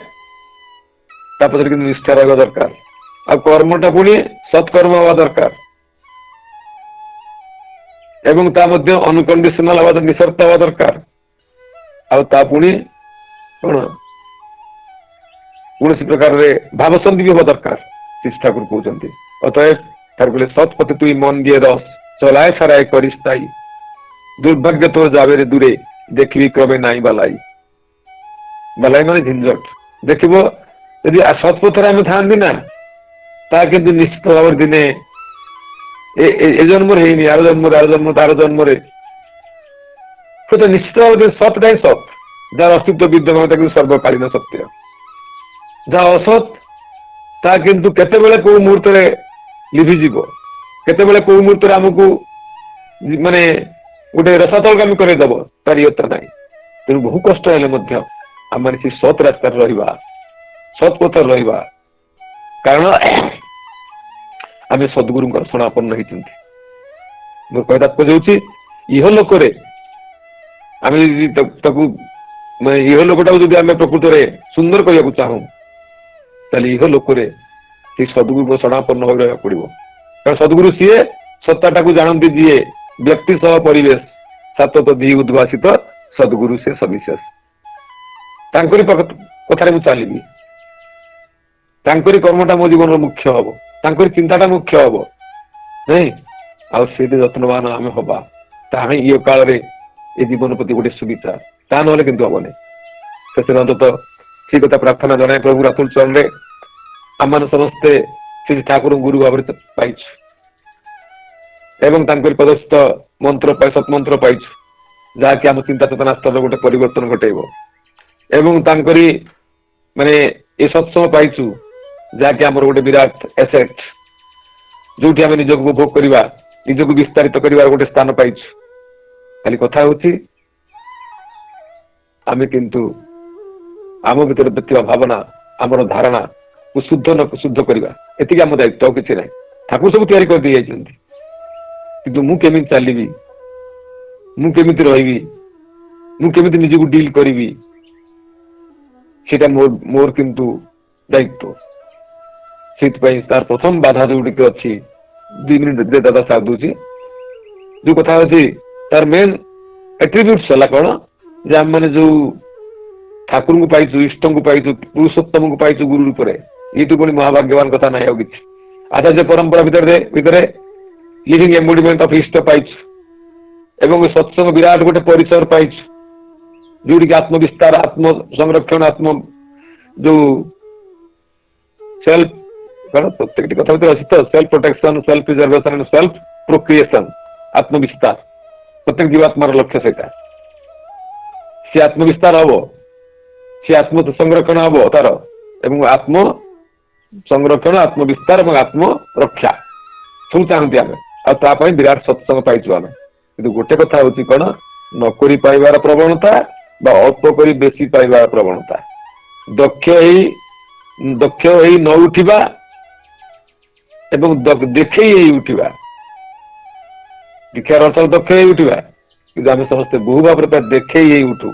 তারপরে কিন্তু নিষ্ঠা ରହିବା ଦରକାର, ଆଉ କର୍ମଟା ପୁଣି ସତ୍କର୍ମ ହବା ଦରକାର ଏବଂ ତା ମଧ୍ୟ ଅନକଣ୍ଡିସନାଲ ହବା ନିଃସର୍ତ୍ତ ହବା ଦରକାର। ଆଉ ତା ପୁଣି କଣ କୌଣସି ପ୍ରକାରରେ ଭାବ ସନ୍ଧି ବି ହବା ଦରକାର। ଶ୍ରୀ ଠାକୁର କହୁଛନ୍ତି ଅତଏବ ଠାକୁର ସତ୍ ପথে তুই মন দিয়ে রস চলায় সারায় করিস তাই, দুর্ভাগ্য তোর যাবে রে দূরে ଦେଖିବି ক্রমে নাই বালাই। বালাই মানে ঝিঞ্ঝট। ଦେଖିବ ଯଦି ସତ୍ପଥରେ ଆମେ ଥାଆନ୍ତି ନା, ତାହା କିନ୍ତୁ ନିଶ୍ଚିତ ଭାବରେ ଦିନେ ଏ ଜନ୍ମରେ ହେଇନି, ଆର ଜନ୍ମରେ ତାର ଜନ୍ମରେ ହୁଏତ ନିଶ୍ଚିତ ଭାବରେ ସତ୍ଟା ହିଁ ସତ୍, ଯାହାର ଅସ୍ତିତ୍ୱ ବିଦ୍ୟମାନ ତାକୁ ସର୍ବକାଳୀନ ସତ୍ୟ। ଯାହା ଅସତ୍ ତାହା କିନ୍ତୁ କେତେବେଳେ କୋଉ ମୁହୂର୍ତ୍ତରେ ଲିଭିଯିବ, କେତେବେଳେ କୋଉ ମୁହୂର୍ତ୍ତରେ ଆମକୁ ମାନେ ଗୋଟେ ରସାତଳଗାମୀ କରେଇଦବ ତାର ଇୟତ୍ତା ନାହିଁ। ତେଣୁ ବହୁ କଷ୍ଟ ହେଲେ ମଧ୍ୟ ଆମେ ସେ ସତ୍ ରାସ୍ତାରେ ରହିବା, ସତ୍ ପଥରେ ରହିବା, କାରଣ ଆମେ ସଦ୍ଗୁରୁଙ୍କର ଶରଣାପନ୍ନ ହେଇଛନ୍ତି। ମୋର କହିବା ତାତ୍ପର୍ଯ୍ୟ ହେଉଛି ଇହ ଲୋକରେ ଆମେ ଯଦି ତାକୁ ଇହ ଲୋକଟାକୁ ଯଦି ଆମେ ପ୍ରକୃତରେ ସୁନ୍ଦର କରିବାକୁ ଚାହୁଁ, ତାହେଲେ ଇହ ଲୋକରେ ସେ ସଦ୍ଗୁରୁଙ୍କ ଶରଣାପନ୍ନ ହୋଇ ରହିବାକୁ ପଡିବ। କାରଣ ସଦ୍ଗୁରୁ ସିଏ ସତ୍ତାଟାକୁ ଜାଣନ୍ତି, ଯିଏ ବ୍ୟକ୍ତି ସହ ପରିବେଶ ସାତତ ଦି ଉଦ୍ଭାସିତ ସଦ୍ଗୁରୁ ସେ ସବିଶେଷ। ତାଙ୍କରି କଥାରେ ମୁଁ ଚାଲିବି, ତାଙ୍କରି କର୍ମଟା ମୋ ଜୀବନର ମୁଖ୍ୟ ହବ, ତାଙ୍କରି ଚିନ୍ତାଟା ମୁଖ୍ୟ ହବ ନାଇଁ। ଆଉ ସେଇଠି ଯତ୍ନବାନ ଆମେ ହବା, ତାହା ହିଁ ଇଏ କାଳରେ ଏ ଜୀବନ ପ୍ରତି ଗୋଟେ ସୁବିଧା, ତାହା ନହେଲେ କିନ୍ତୁ ହବନି। ଶେଷରେ ଅନ୍ତତଃ ସେଇ କଥା ପ୍ରାର୍ଥନା ଜଣାଏ ପ୍ରଭୁ ରାতুଲ ଚରଣରେ ଆମମାନେ ସମସ୍ତେ ଶ୍ରୀ ଠାକୁର ଗୁରୁ ଭାବରେ ପାଇଛୁ ଏବଂ ତାଙ୍କରି ପ୍ରଦର୍ଶିତ ମନ୍ତ୍ର ସତ୍ମନ୍ତ୍ର ପାଇଛୁ, ଯାହାକି ଆମ ଚିନ୍ତା ଚେତନା ସ୍ତରରେ ଗୋଟେ ପରିବର୍ତ୍ତନ ଘଟେଇବ ଏବଂ ତାଙ୍କରି ମାନେ ଏ ସତ୍ସଙ୍ଗ ପାଇଛୁ ଯାହାକି ଆମର ଗୋଟେ ବିରାଟ ଏସେଟ, ଯୋଉଠି ଆମେ ନିଜକୁ ଉପଭୋଗ କରିବା, ନିଜକୁ ବିସ୍ତାରିତ କରିବାର ଗୋଟେ ସ୍ଥାନ ପାଇଛୁ। ଖାଲି କଥା ହଉଛି ଆମେ କିନ୍ତୁ ଆମ ଭିତରେ ଥିବା ଭାବନା, ଆମର ଧାରଣା କୁ ଶୁଦ୍ଧ କରିବା, ଏତିକି ଆମ ଦାୟିତ୍ୱ, ଆଉ କିଛି ନାହିଁ। ଠାକୁର ସବୁ ତିଆରି କରିଦେଇ ଯାଇଛନ୍ତି, କିନ୍ତୁ ମୁଁ କେମିତି ଚାଲିବି, ମୁଁ କେମିତି ରହିବି, ମୁଁ କେମିତି ନିଜକୁ ଡିଲ୍ କରିବି, সেটা ମୋର କିନ୍ତୁ ଦାୟିତ୍ୱ। ସେଇଥିପାଇଁ ତାର ପ୍ରଥମ ବାଧା ଯୋଉଟିକି ଅଛି, 2 ମିନିଟ ଦାଦା ସାଥ ଦଉଛି, ଯୋଉ କଥା ଅଛି ତାର ମେନ୍ ଆଟ୍ରିବ୍ୟୁଟ୍ସ ହେଲା କଣ, ଯେ ଆମେ ମାନେ ଯୋଉ ଠାକୁରଙ୍କୁ ପାଇଛୁ, ଇଷ୍ଟଙ୍କୁ ପାଇଛୁ, ପୁରୁଷୋତ୍ତମଙ୍କୁ ପାଇଛୁ ଗୁରୁ ରୂପରେ, ଏଇଠୁ ପୁଣି ମହାଭାଗ୍ୟବାନ କଥା ନାହିଁ ଆଉ କିଛି। ଆଚାର୍ଯ୍ୟ ପରମ୍ପରା ଭିତରେ ଲିଭିଂ ଏମ୍ବଡିମେଣ୍ଟ ଅଫ ଇଷ୍ଟ ପାଇଛୁ ଏବଂ ସତ୍ସଙ୍ଗ ବିରାଟ ଗୋଟେ ପରିସର ପାଇଛୁ, ଯୋଉଠିକି ଆତ୍ମବିସ୍ତାର, ଆତ୍ମ ସଂରକ୍ଷଣ, ଆତ୍ମ ଯୋଉ ସେଲ୍ଫ କଣ ପ୍ରତ୍ୟେକଟି କଥା ଭିତରେ ଅଛି ତ, self protection, self preservation, self procreation, ଆତ୍ମବିସ୍ତାର। ପ୍ରତ୍ୟେକ ଜୀବାତ୍ମାର ଲକ୍ଷ୍ୟ ସେଇଟା। ସେ ଆତ୍ମବିସ୍ତାର ହବ, ସେ ଆତ୍ମ ସଂରକ୍ଷଣ ହବ ତାର, ଏବଂ ଆତ୍ମ ସଂରକ୍ଷଣ, ଆତ୍ମବିସ୍ତାର ଏବଂ ଆତ୍ମ ରକ୍ଷା ସବୁ ଚାହାନ୍ତି ଆମେ, ଆଉ ତା ପାଇଁ ବିରାଟ ସତ୍ସଙ୍ଗ ପାଇଛୁ ଆମେ। କିନ୍ତୁ ଗୋଟେ କଥା ହଉଛି କଣ, ନ କରି ପାଇବାର ପ୍ରବଣତା ବା ଅଳ୍ପ କରି ବେଶୀ ପାଇବାର ପ୍ରବଣତା। ଦକ୍ଷ ହେଇ ନ ଉଠିବା ଏବଂ ଦେଖେଇ ହେଇ ଉଠିବା। ଦୀକ୍ଷାର ଅର୍ଥ ଦକ୍ଷ ହେଇ ଉଠିବା, କିନ୍ତୁ ଆମେ ସମସ୍ତେ ବହୁ ଭାବରେ ଦେଖେଇ ହେଇ ଉଠୁ।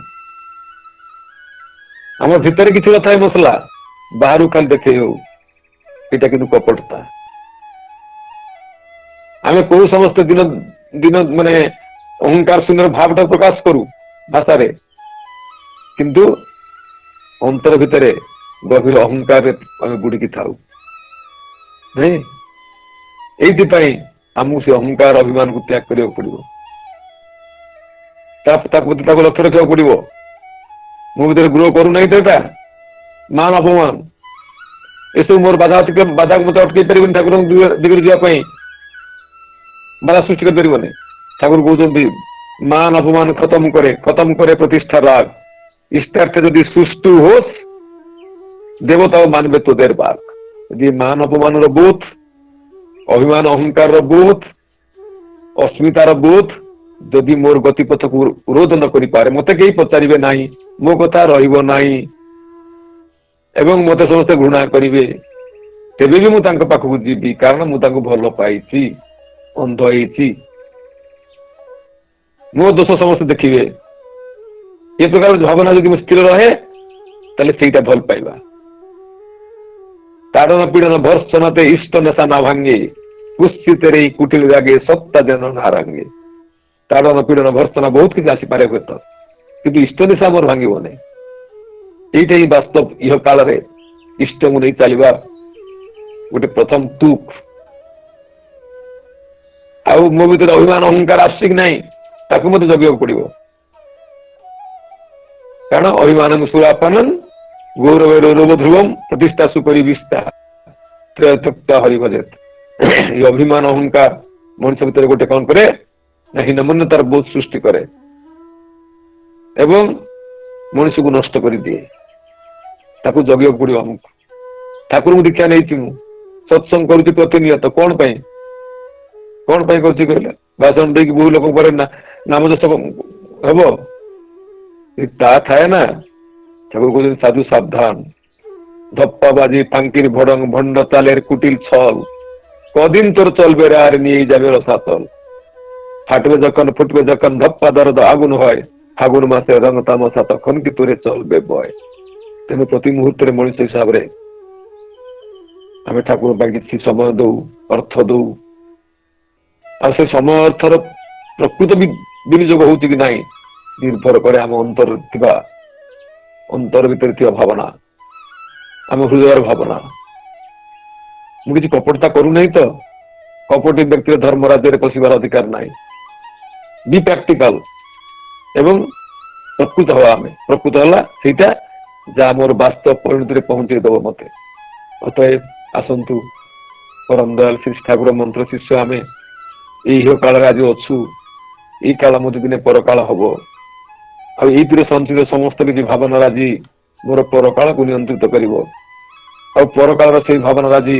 ଆମ ଭିତରେ କିଛି ନଥାଏ ମସଲା, ବାହାରୁ ଖାଲି ଦେଖେଇ ହଉ, ଏଇଟା କିନ୍ତୁ କପଟତା। ଆମେ କୋଉ ସମସ୍ତେ ଦିନ ମାନେ ଅହଙ୍କାର ଶୂନ୍ୟର ଭାବଟା ପ୍ରକାଶ କରୁ ଭାଷାରେ, କିନ୍ତୁ ଅନ୍ତର ଭିତରେ ଗଭୀର ଅହଙ୍କାରରେ ଆମେ ବୁଡିକି ଥାଉ ନାଇଁ। ଏଇଥିପାଇଁ ଆମକୁ ସେ ଅହଙ୍କାର ଅଭିମାନକୁ ତ୍ୟାଗ କରିବାକୁ ପଡିବ। ତାକୁ ଲକ୍ଷ୍ୟ ରଖିବାକୁ ପଡିବ। ମୋ ଭିତରେ ଗ୍ରୋ କରୁନାହିଁ ତ ଏଟା ମାନ ଅପମାନ ଏସବୁ ମୋର ବାଧାକୁ ମତେ ଅଟକେଇ ପାରିବନି ଠାକୁରଙ୍କ ଦିଗରେ ଯିବା ପାଇଁ, ବାଧା ସୃଷ୍ଟି କରିପାରିବନି। ଠାକୁର କହୁଛନ୍ତି ମାନ ଅପମାନ ଖତମ करे प्रतिष्ठा राग, इष्टार्थ यदि सुष्टु होस देवताओं मानवे तो देर बाग। यदि मान अपमान बोध, अभिमान अहंकार बोध, अस्मितार बोध जदि मोर गतिपथ को रोध न करि पारे, मते कई पचारिबे नाही, मो कथा रहिबो नाही एवं मते समस्त घृणा करिवे, तेबे भी मु तांको पाखकु जीवी, कारण मु तांको भलो पाइछि, अंध होइछि, मो दोष समस्त देखिए। ये प्रकार भावना जो स्थिर रहे ताले सेटा भल पाइबा। ताड़न पीड़न भर्सनते इष्ट नशा ना भांगे, कुत्सित रे कुटिल जागे सत्ता जन नारंगे। ताड़न पीड़न भर्सना बहुत किसी आसी पारे हुए तो, किंतु इष्ट निशा मोर भांगिबो नै। एइटा ही वास्तव इह काल रे इष्ट मु नै चलिबा गोटे प्रथम तुक। आउ मो भीतर अभिमान अहंकार आसिक नाही, ताकू मते जगिବାକୁ पड़िବ। कारण अभिमान सुरापानन गौरव रौरव ध्रुवम प्रतिष्ठा सुपरि विस्ता त्रयतक्ता हरि भजेत। ये अभिमान अहंकार मनुष्य भीतर गोटे कौन करे ना हीनमन्यतार बोध सृष्टि करे एवं मनुष्य को नष्ट कर दिए। ताकू जगिବାକୁ पड़िବ हमको। ठाकुर दीक्षा नहीं सत्संग करुच्ची प्रतिनियत कौन पाई करुच्ची कहले भाषण देकी बहु लोक पर नाम जस हम ता थाए ना। ठाकुर कहते साधु सावधान, धप्पा बाजी फांकिर भड़ंग भंड तालेर कुटिल छल, कदिन तोर चलबे रे आर निये जाबे रसातल। फाटबे जखन फुटबे जखन धप्पा दर्द आगुन হয়, फागुन मासे रंग तामसा तखन कि तोरे चलबे बय। तेणु प्रति मुहूर्त मनुष्य हिसाब से आम ठाकुर किसी समय दौ, अर्थ दौ, आ से समय अर्थर प्रकृत विनियोग होउछि कि नाही निर्भर करे आम अंतर भीतर भावना, आम हृदय भावना। मुझे किसी कपटता करू नहीं तो कपटी व्यक्ति धर्म राज्य में पशिबार अधिकार नहीं। बी प्रैक्टिकल एवं प्रकृत हवा आम प्रकृत है सीटा जहाँ मोर वास्तव परिणति पहुंचे दब मते। अतएव आसतु परम दयाल श्री ठाकुर मंत्र शिष्य आम यह काल आज अच्छु, ये काल मत दिन पर काल हम आईतिर संचित समस्त किसी भावना राजी मोर पर काल को नियंत्रित कर पर काल से भावना राजी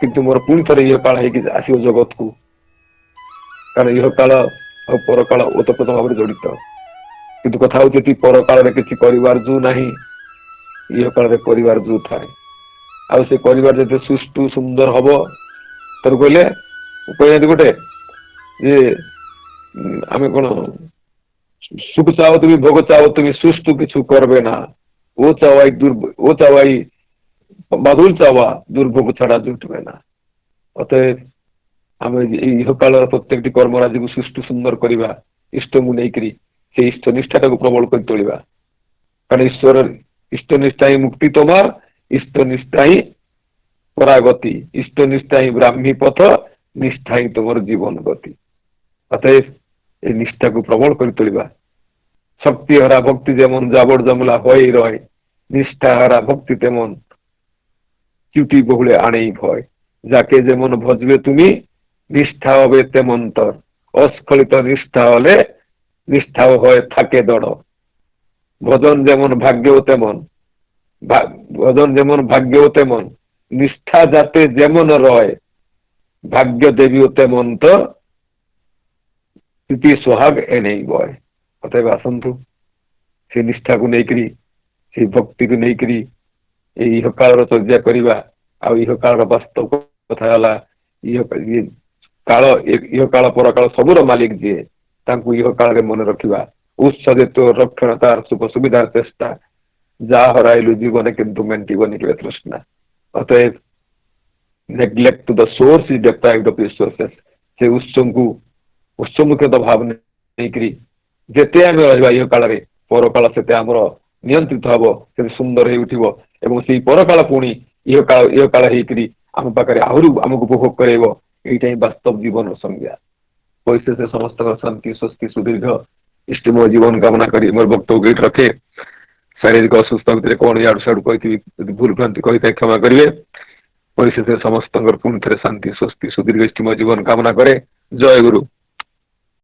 किंतु मोर पुणी थे यह काल आसो जगत को। कारण यह काल और पर काल ओतप्रोत भाव जड़ित, किंतु कथा हूँ पर काल किसी परिवार जो नहीं, यह काल परिवार जो थाए आ से परिवार जो सुष्टु सुंदर हम तर कहले कहना गोटे जे आम कौन सुख चाहो तुम्हें भोग चाहो तुम्हें सुष्टु किछु करबे ना, वो चावाई बादुल चावा दुर्भोग छाड़ा जुटबे ना। अतएव आम यह काल प्रत्येक कर्मराजी को सुष्टु सुंदर करवा, इष्ट को नहीं से इष्ट निष्ठा को प्रबल कर तोड़ा। कारण ईश्वर इष्ट निष्ठा ही मुक्ति तोमार, इष्ट निष्ठा ही परागति, इष्ट निष्ठा ही ब्राह्मी पथ, निष्ठा ही तुम जीवन गति। अतएव ये निष्ठा को प्रबल कर तोड़ा। शक्ति हरा भक्ति जेमन जाबड़ जमला हो रहे, निष्ठा हरा भक्ति तेमन चुटी बहुले आने भय। जाके जेमन भजबे तुमी निष्ठा हबे तेमंतर, अस्खलित निष्ठा हले निष्ठा হয় থাকে দড়। ভজন যেমন ভাগ্য তেমন, ভজন যেমন ভাগ্য তেমন, নিষ্ঠা যাতে যেমন রয়, ভাগ্য দেবীও তেমন তো स्थिति सुहाग एने बय। अतएव आसतु से निष्ठा को लेकर से भक्ति को लेकर यह काल चर्चा करवा। आह काल वास्तव कथा यह काल पर काल सबूर मालिक जी यह काल मन रखा। उत्साह तो रक्षण तार सुख सुविधार चेष्टा, जा हराइलु जीवन किंतु मेंटिबनी के तृष्णा। अतएव neglect to the source is deprived of resources. से उत्समुखित भाव नहीं करी जेते आम रहा यह काल पर काल से नियंत्रित हम से सुंदर हो उठिब एवं से पर काल पुणी यह काल आम पाखे आहरी आमको उपभोग कर वास्तव जीवन संज्ञा। पैसे से समस्त शांति स्वस्ति सुदीर्घ इष्ट मो जीवन कामना करी मोर वक्तव्य गीत रखे शारीरिक असुस्थ भितर कौन याडू साडू कही भूल भ्रांति कही क्षमा करेंगे परिशेष समस्त पुण्य थे शांति स्वस्ति सुदीर्घ इष्टिम जीवन कामना करे जय गुरु।